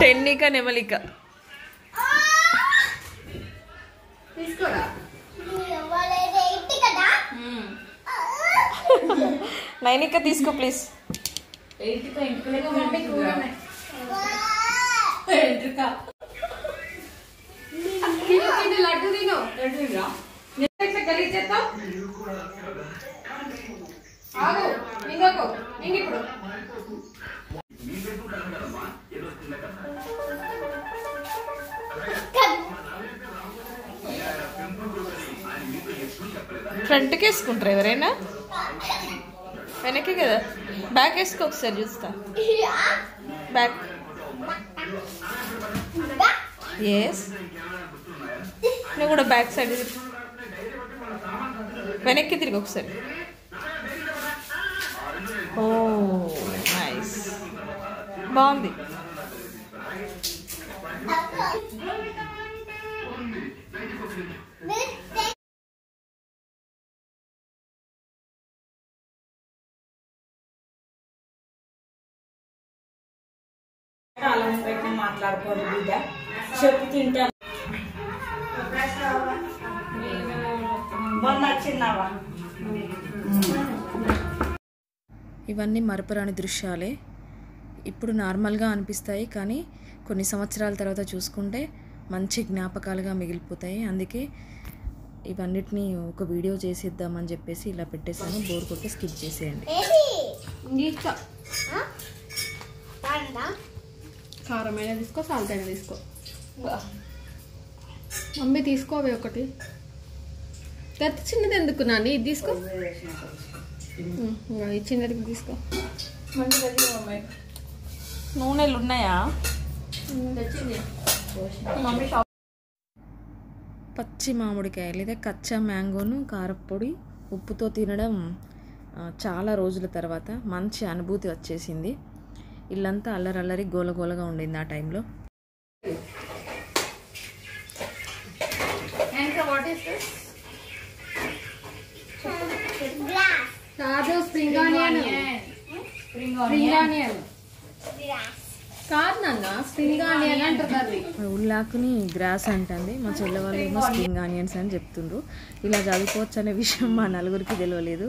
టెన్నిక నెమలిక తీసుకోరా నైనిక తీసుకో ప్లీజ్. లడ్డు తిను గలీజ్ చేస్తావు. ఆగు మింగకు మింగిప్పుడు ఫ్రంట్కి వేసుకుంటారు ఎవరైనా? వెనక్కి కదా. బ్యాక్ వేసుకో ఒకసారి చూస్తా. బ్యాక్. ఎస్ నువ్వు కూడా బ్యాక్ సైడ్ వెనక్కి తిరిగి ఒకసారి. ఓ నైస్, బాగుంది. మాట్లాడుకోరు బిడ్డ, చెప్పు తింటా. ఇవన్నీ మరపురాని దృశ్యాలే. ఇప్పుడు నార్మల్గా అనిపిస్తాయి, కానీ కొన్ని సంవత్సరాల తర్వాత చూసుకుంటే మంచి జ్ఞాపకాలుగా మిగిలిపోతాయి. అందుకే ఇవన్నిటిని ఒక వీడియో చేసేద్దామని చెప్పేసి ఇలా పెట్టేసాను. బోర్ కొట్టి స్కిప్ చేసేయండి. కారమైన తీసుకో, సాల్ట్ అయినా తీసుకో. మమ్మీ తీసుకోవే ఒకటి. చిన్నది ఎందుకు నాని, ఇది తీసుకో. ఈ చిన్నది తీసుకో. నూనెలు ఉన్నాయా? పచ్చి మామిడికాయ లేదా కచ్చా మ్యాంగోను కారపొడి ఉప్పుతో తినడం చాలా రోజుల తర్వాత మంచి అనుభూతి వచ్చేసింది. ఇల్లంతా అల్లరల్లరి గోలగోలగా ఉండింది ఆ టైంలో. స్ప్రింగ్ ఆనియన్ కాదు నాన్న, స్ప్రింగ్ ఆనియన్ అంటారు. ఉల్లాకుని గ్రాస్ అంటుంది, మా చెల్లె వాళ్ళు ఏమో స్ప్రింగ్ ఆనియన్స్ అని చెప్తుండ్రు. ఇలా చదువుకోవచ్చు అనే విషయం మా నలుగురికి తెలియలేదు.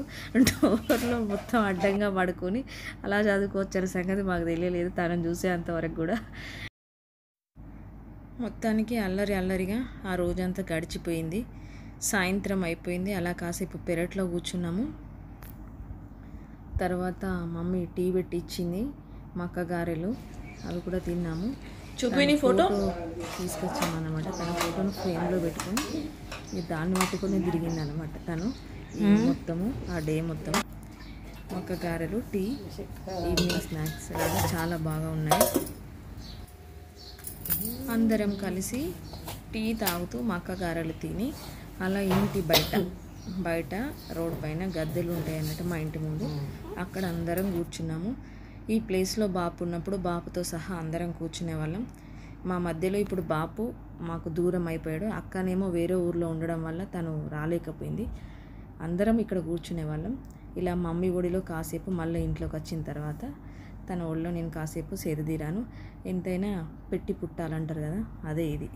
డోర్లో మొత్తం అడ్డంగా పడుకొని అలా చదువుకోవచ్చు అనే సంగతి మాకు తెలియలేదు తనని చూసేంతవరకు కూడా. మొత్తానికి అల్లరి అల్లరిగా ఆ రోజంతా గడిచిపోయింది. సాయంత్రం అయిపోయింది. అలా కాసేపు పెరట్లో కూర్చున్నాము. తర్వాత మమ్మీ టీ పెట్టి ఇచ్చింది, మక్క గారెలు, అవి కూడా తిన్నాము. చూపిని ఫోటో తీసుకొచ్చామన్నమాట. తన ఫోటోను ఫ్రేమ్లో పెట్టుకొని దాన్ని పట్టుకొని తిరిగింది అనమాట తను మొత్తము ఆ డే మొత్తం. మక్క గారెలు, టీ, ఈవినింగ్ స్నాక్స్ చాలా బాగా ఉన్నాయి. అందరం కలిసి టీ తాగుతూ మక్క గారెలు తిని అలా ఇంటి బయట రోడ్ పైన గద్దెలు ఉంటాయి అన్నట్టు మా ఇంటి ముందు, అక్కడ అందరం కూర్చున్నాము. ఈ ప్లేస్లో బాపు ఉన్నప్పుడు బాపుతో సహా అందరం కూర్చునే వాళ్ళం. మా మధ్యలో ఇప్పుడు బాపు మాకు దూరం అయిపోయాడు. అక్కనేమో వేరే ఊర్లో ఉండడం వల్ల తను రాలేకపోయింది. అందరం ఇక్కడ కూర్చునే వాళ్ళం. ఇలా మమ్మీ ఒడిలో కాసేపు, మళ్ళీ ఇంట్లోకి వచ్చిన తర్వాత తన ఒళ్ళో నేను కాసేపు సేదదీరాను. ఎంతైనా పెట్టి పుట్టాలంటారు కదా, అదే ఇది.